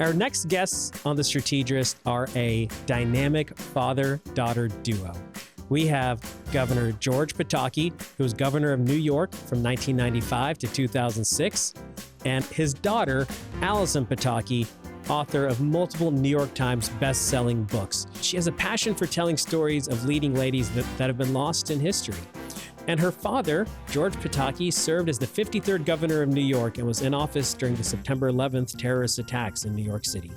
Our next guests on The Strategist are a dynamic father-daughter duo. We have Governor George Pataki, who was governor of New York from 1995 to 2006, and his daughter, Allison Pataki, author of multiple New York Times best-selling books. She has a passion for telling stories of leading ladies that have been lost in history. And her father, George Pataki, served as the 53rd governor of New York and was in office during the September 11th terrorist attacks in New York City.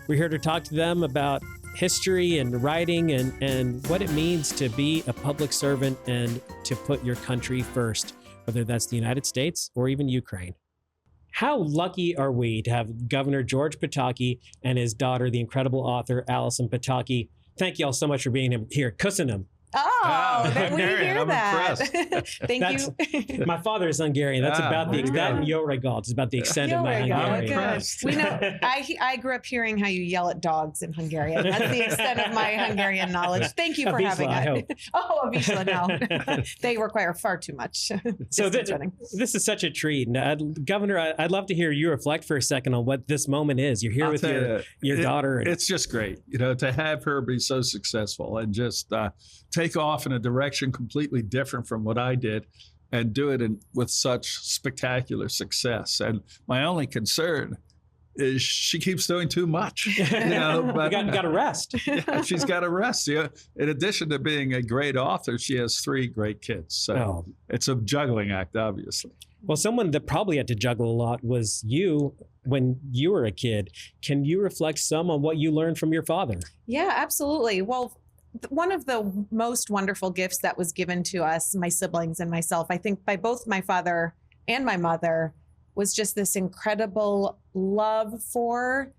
We're here to talk to them about history and writing and what it means to be a public servant and to put your country first, whether that's the United States or even Ukraine. How lucky are we to have Governor George Pataki and his daughter, the incredible author Allison Pataki? Thank you all so much for being here. Kusinum. Oh, then we hear that. Thank you. My father is Hungarian. That's about the that and Yo regal. It's about the extent of my Hungarian. Good. We know. I grew up hearing how you yell at dogs in Hungarian. That's the extent of my Hungarian knowledge. Thank you for having it. Oh, Avishla, no. They require far too much. So this is such a treat. Governor, I'd love to hear you reflect for a second on what this moment is. You're here with your daughter. It's just great, to have her be so successful and just take off in a direction completely different from what I did and do it with such spectacular success. And my only concern is she keeps doing too much. But you got to rest. Yeah, she's got to rest. Yeah. In addition to being a great author, she has 3 great kids. So it's a juggling act, obviously. Well, someone that probably had to juggle a lot was you when you were a kid. Can you reflect some on what you learned from your father? Yeah, absolutely. Well, one of the most wonderful gifts that was given to us, my siblings and myself, I think by both my father and my mother, was just this incredible love for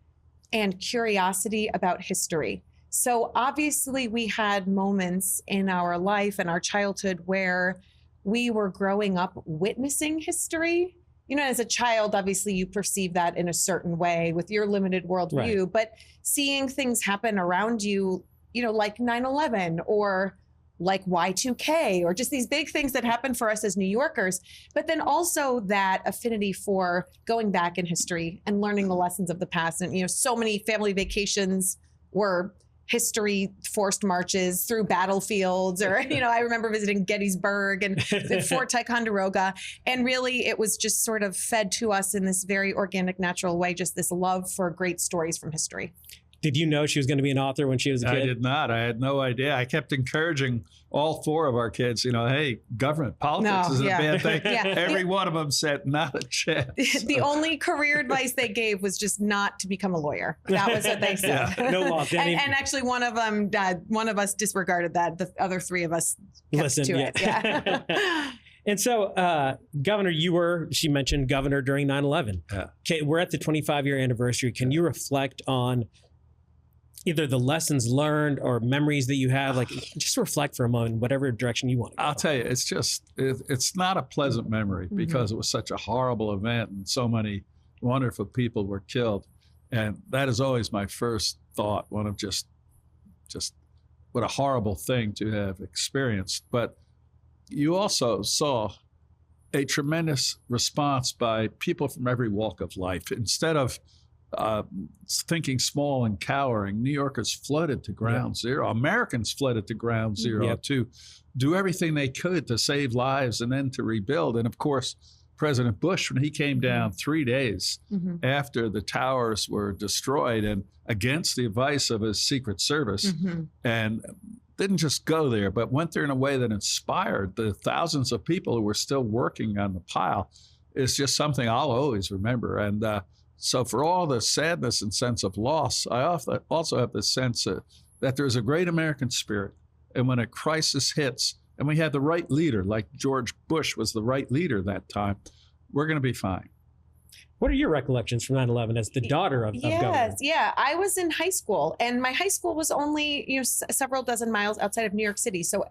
and curiosity about history. So obviously we had moments in our life and our childhood where we were growing up witnessing history. As a child, obviously you perceive that in a certain way with your limited worldview, right. But seeing things happen around you, like 9/11 or like Y2K or just these big things that happen for us as New Yorkers, but then also that affinity for going back in history and learning the lessons of the past. And, so many family vacations were history forced marches through battlefields or, I remember visiting Gettysburg and Fort Ticonderoga. And really it was just sort of fed to us in this very organic, natural way, just this love for great stories from history. Did you know she was going to be an author when she was a kid? I did not. I had no idea. I kept encouraging all 4 of our kids, hey, government politics isn't a bad thing. Yeah. Every one of them said, not a chance. The only career advice they gave was just not to become a lawyer. That was what they said. Yeah. No law. And actually one of us disregarded that. The other 3 of us kept to it. Yeah. And so, Governor, she mentioned governor during 9/11. Yeah. Okay, we're at the 25-year anniversary. Can you reflect on either the lessons learned or memories that you have? Like, just reflect for a moment, whatever direction you want to go. I'll tell you, it's not a pleasant memory because it was such a horrible event and so many wonderful people were killed. And that is always my first thought, one of just what a horrible thing to have experienced. But you also saw a tremendous response by people from every walk of life. Instead of thinking small and cowering, New Yorkers flooded to ground zero. Americans flooded to ground zero to do everything they could to save lives and then to rebuild. And of course, President Bush, when he came down 3 days after the towers were destroyed and against the advice of his Secret Service, and didn't just go there, but went there in a way that inspired the thousands of people who were still working on the pile, is just something I'll always remember. And so for all the sadness and sense of loss, I also have the sense that there's a great American spirit. And when a crisis hits, and we had the right leader, like George Bush was the right leader that time, we're going to be fine. What are your recollections from 9/11 as the daughter of governor? Yeah. I was in high school, and my high school was only several dozen miles outside of New York City. So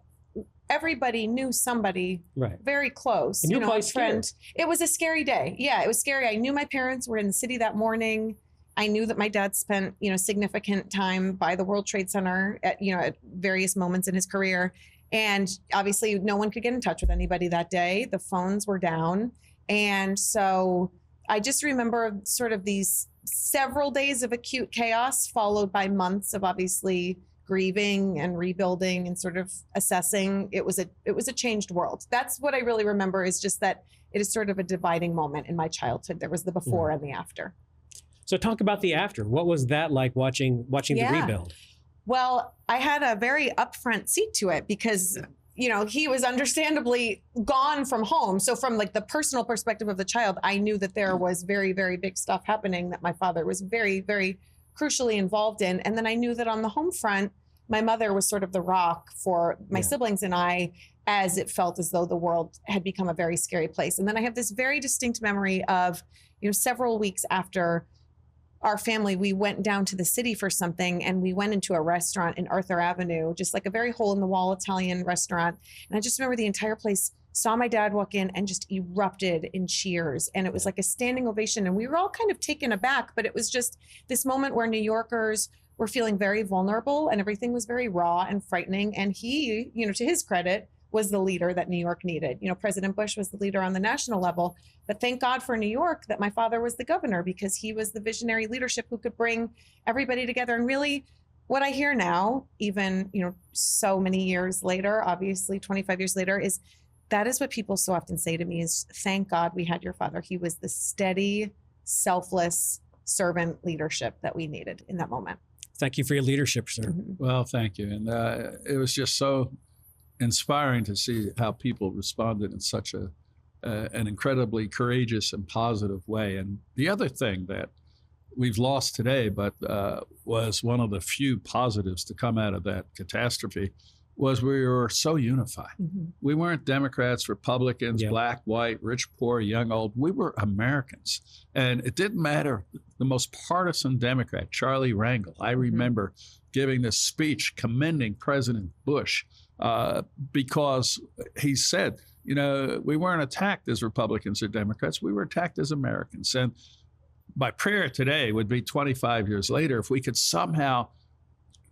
everybody knew somebody very close. And a friend. It was a scary day. Yeah, it was scary. I knew my parents were in the city that morning. I knew that my dad spent, significant time by the World Trade Center at various moments in his career. And obviously no one could get in touch with anybody that day. The phones were down. And so I just remember sort of these several days of acute chaos, followed by months of obviously grieving and rebuilding and sort of assessing. It was a changed world. That's what I really remember, is just that it is sort of a dividing moment in my childhood. There was the before and the after. So talk about the after. What was that like watching the rebuild? Well, I had a very upfront seat to it because, he was understandably gone from home. So from like the personal perspective of the child, I knew that there was very, very big stuff happening that my father was very, very crucially involved in. And then I knew that on the home front, my mother was sort of the rock for my siblings and I, as it felt as though the world had become a very scary place. And then I have this very distinct memory of, several weeks after our family, we went down to the city for something, and we went into a restaurant in Arthur Avenue, just like a very hole-in-the-wall Italian restaurant. And I just remember the entire place saw my dad walk in and just erupted in cheers. And it was like a standing ovation. And we were all kind of taken aback, but it was just this moment where New Yorkers were feeling very vulnerable and everything was very raw and frightening. And he, to his credit, was the leader that New York needed. President Bush was the leader on the national level, but thank God for New York that my father was the governor, because he was the visionary leadership who could bring everybody together. And really what I hear now, even, so many years later, obviously 25 years later, is that is what people so often say to me is, thank God we had your father. He was the steady, selfless servant leadership that we needed in that moment. Thank you for your leadership, sir. Mm-hmm. Well, thank you. And it was just so inspiring to see how people responded in such an incredibly courageous and positive way. And the other thing that we've lost today, but was one of the few positives to come out of that catastrophe, was we were so unified. Mm-hmm. We weren't Democrats, Republicans, black, white, rich, poor, young, old. We were Americans. And it didn't matter. The most partisan Democrat, Charlie Rangel, I remember giving this speech commending President Bush because he said, we weren't attacked as Republicans or Democrats. We were attacked as Americans. And my prayer today would be 25 years later, if we could somehow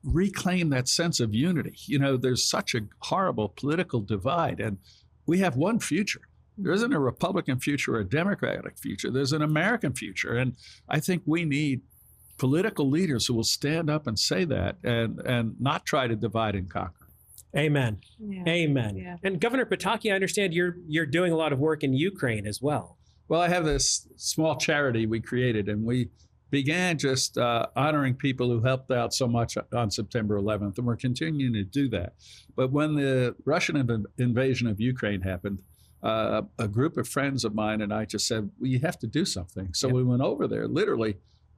reclaim that sense of unity. There's such a horrible political divide, and we have one future. There isn't a Republican future or a Democratic future. There's an American future. And I think we need political leaders who will stand up and say that and not try to divide and conquer. Amen. Yeah. Amen. Yeah. And Governor Pataki, I understand you're doing a lot of work in Ukraine as well. Well, I have this small charity we created, and we began just honoring people who helped out so much on September 11th, and we're continuing to do that. But when the Russian invasion of Ukraine happened, a group of friends of mine and I just said, we have to do something. So we went over there literally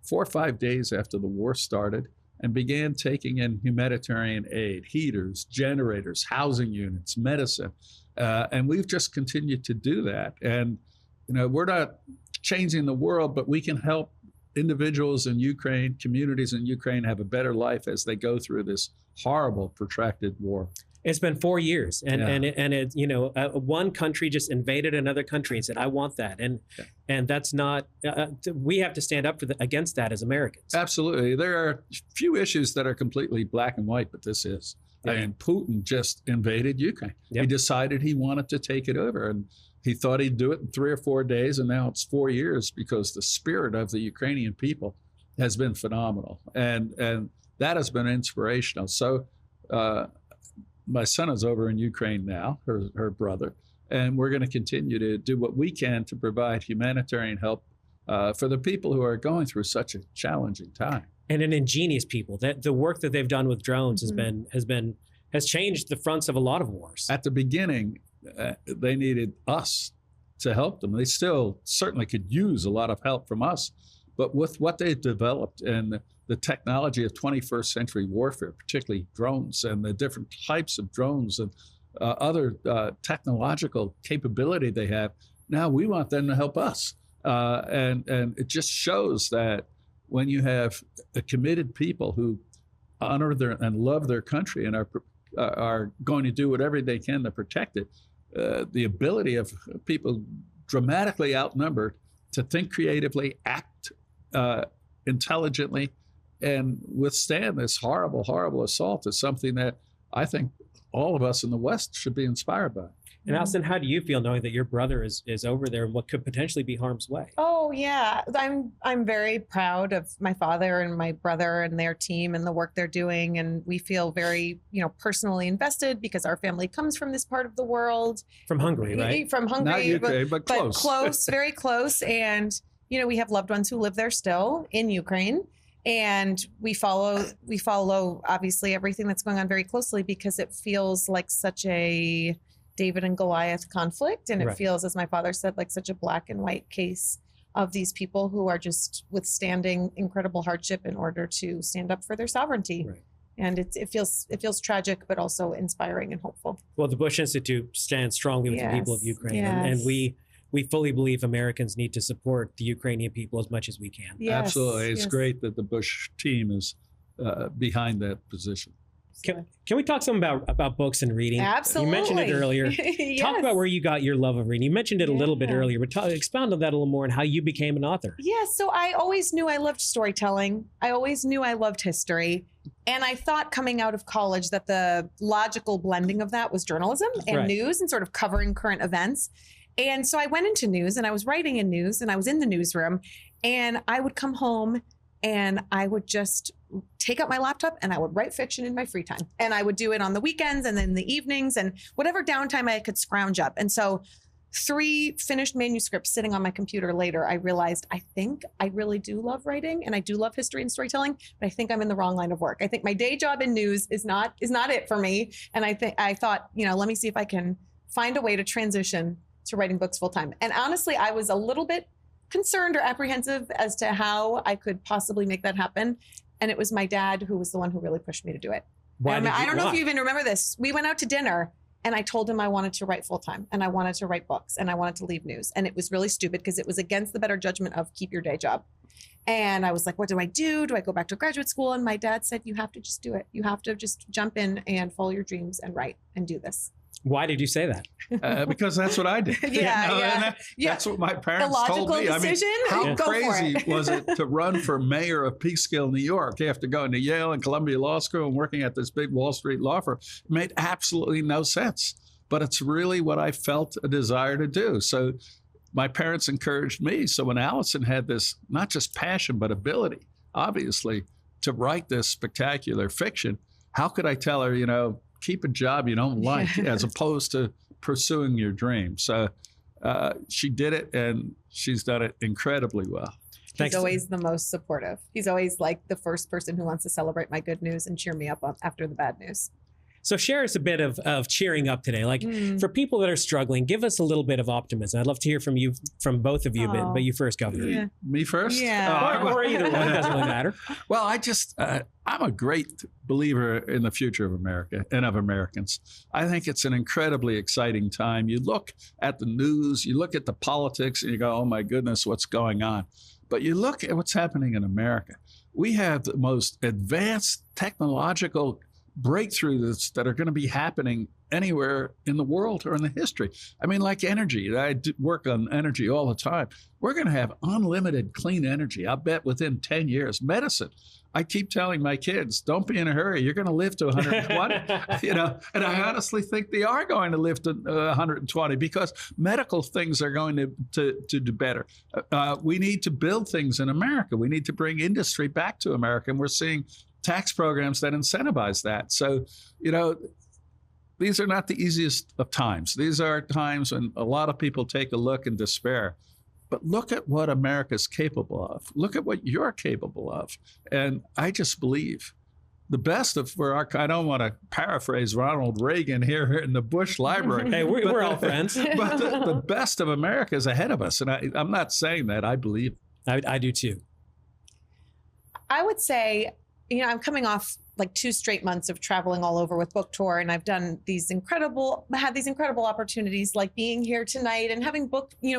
4 or 5 days after the war started and began taking in humanitarian aid, heaters, generators, housing units, medicine. And we've just continued to do that. And, we're not changing the world, but we can help individuals in Ukraine, communities in Ukraine have a better life as they go through this horrible, protracted war. It's been 4 years, and one country just invaded another country and said, "I want that," and that's not. We have to stand up against that as Americans. Absolutely, there are few issues that are completely black and white, but this is. Yeah. And Putin just invaded Ukraine. Yep. He decided he wanted to take it over, and he thought he'd do it in 3 or 4 days, and now it's 4 years because the spirit of the Ukrainian people has been phenomenal, and that has been inspirational. So. My son is over in Ukraine now, her brother, and we're going to continue to do what we can to provide humanitarian help for the people who are going through such a challenging time. And an ingenious people. That the work that they've done with drones has changed the fronts of a lot of wars. At the beginning, they needed us to help them. They still certainly could use a lot of help from us, but with what they've developed and the technology of 21st century warfare, particularly drones and the different types of drones and other technological capability they have, now we want them to help us. And it just shows that when you have a committed people who honor and love their country and are going to do whatever they can to protect it, the ability of people dramatically outnumbered to think creatively, act intelligently, and withstand this horrible, horrible assault is something that I think all of us in the West should be inspired by. And Allison, how do you feel knowing that your brother is over there and what could potentially be harm's way? Oh yeah, I'm very proud of my father and my brother and their team and the work they're doing, and we feel very, personally invested because our family comes from this part of the world. From Hungary, right? From Hungary, Not Ukraine, but close. Close, very close. And we have loved ones who live there still in Ukraine, and we follow obviously everything that's going on very closely because it feels like such a David and Goliath conflict. And it feels, as my father said, like such a black and white case of these people who are just withstanding incredible hardship in order to stand up for their sovereignty. Right. And it feels tragic, but also inspiring and hopeful. Well, the Bush Institute stands strongly with the people of Ukraine. Yes. And we fully believe Americans need to support the Ukrainian people as much as we can. Yes. Absolutely. It's great that the Bush team is behind that position. Can we talk some about books and reading? Absolutely. You mentioned it earlier. Yes. Talk about where you got your love of reading. You mentioned it a little bit earlier, but expound on that a little more and how you became an author. Yeah, so I always knew I loved storytelling. I always knew I loved history. And I thought coming out of college that the logical blending of that was journalism and news and sort of covering current events. And so I went into news and I was writing in news and I was in the newsroom, and I would come home and I would just take out my laptop and I would write fiction in my free time. And I would do it on the weekends and then the evenings and whatever downtime I could scrounge up. And so 3 finished manuscripts sitting on my computer later, I realized I think I really do love writing and I do love history and storytelling, but I think I'm in the wrong line of work. I think my day job in news is not it for me. And I thought, let me see if I can find a way to transition to writing books full time. And honestly, I was a little bit concerned or apprehensive as to how I could possibly make that happen. And it was my dad who was the one who really pushed me to do it. I don't know if you even remember this. We went out to dinner and I told him I wanted to write full time and I wanted to write books and I wanted to leave news. And it was really stupid because it was against the better judgment of keep your day job. And I was like, what do I do? Do I go back to graduate school? And my dad said, you have to just do it. You have to just jump in and follow your dreams and write and do this. Why did you say that? Because that's what I did. That's what my parents told me. Decision? How crazy was it to run for mayor of Peekskill, New York, after going to Yale and Columbia Law School and working at this big Wall Street law firm? It made absolutely no sense. But it's really what I felt a desire to do. So my parents encouraged me. So when Allison had this, not just passion, but ability, obviously, to write this spectacular fiction, how could I tell her, keep a job you don't like as opposed to pursuing your dream? So she did it, and she's done it incredibly well. He's always the most supportive. He's always like the first person who wants to celebrate my good news and cheer me up after the bad news. So share us a bit of cheering up today. Like for people that are struggling, give us a little bit of optimism. I'd love to hear from both of you, but you first, Governor. Yeah. Me first? Yeah. Or either one, it doesn't really matter. Well, I'm a great believer in the future of America and of Americans. I think it's an incredibly exciting time. You look at the news, you look at the politics, and you go, oh my goodness, what's going on? But you look at what's happening in America. We have the most advanced technological breakthroughs that are going to be happening anywhere in the world or in the history. I mean, like energy. I work on energy all the time. We're going to have unlimited clean energy, I bet, within 10 years. Medicine. I keep telling my kids, don't be in a hurry. You're going to live to 120, and I honestly think they are going to live to 120 because medical things are going to do better. We need to build things in America. We need to bring industry back to America, and we're seeing tax programs that incentivize that. So, these are not the easiest of times. These are times when a lot of people take a look in despair. But look at what America's capable of. Look at what you're capable of. And I just believe the best of I don't want to paraphrase Ronald Reagan here in the Bush Library. Hey, we're all friends. But the best of America is ahead of us. And I'm not saying that. I believe it. I do too. I would say, I'm coming off like 2 straight months of traveling all over with book tour, and I've had these incredible opportunities like being here tonight and having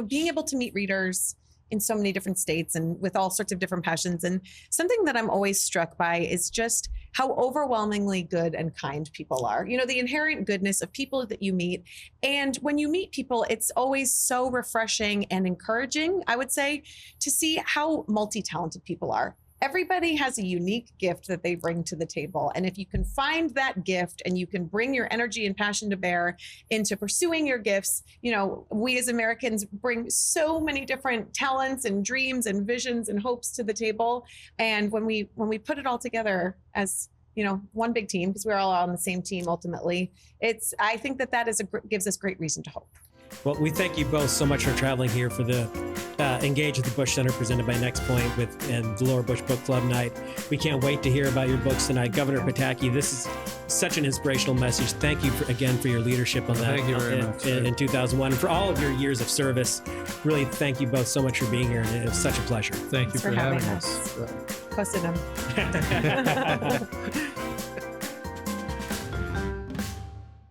being able to meet readers in so many different states and with all sorts of different passions. And something that I'm always struck by is just how overwhelmingly good and kind people are. The inherent goodness of people that you meet. And when you meet people, it's always so refreshing and encouraging, I would say, to see how multi-talented people are. everybody has a unique gift that they bring to the table. And if you can find that gift and you can bring your energy and passion to bear into pursuing your gifts, you know, we as Americans bring so many different talents and dreams and visions and hopes to the table. And when we put it all together as, you know, one big team, because we're all on the same team ultimately, I think that gives us great reason to hope. Well, we thank you both so much for traveling here for the Engage at the Bush Center presented by Next Point and the Laura Bush Book Club night. We can't wait to hear about your books tonight. Governor Pataki, this is such an inspirational message. Thank you again for your leadership on that. Thank you very much. In 2001. And for all of your years of service, really thank you both so much for being here. And it was such a pleasure. Thank you for having us. Close to them.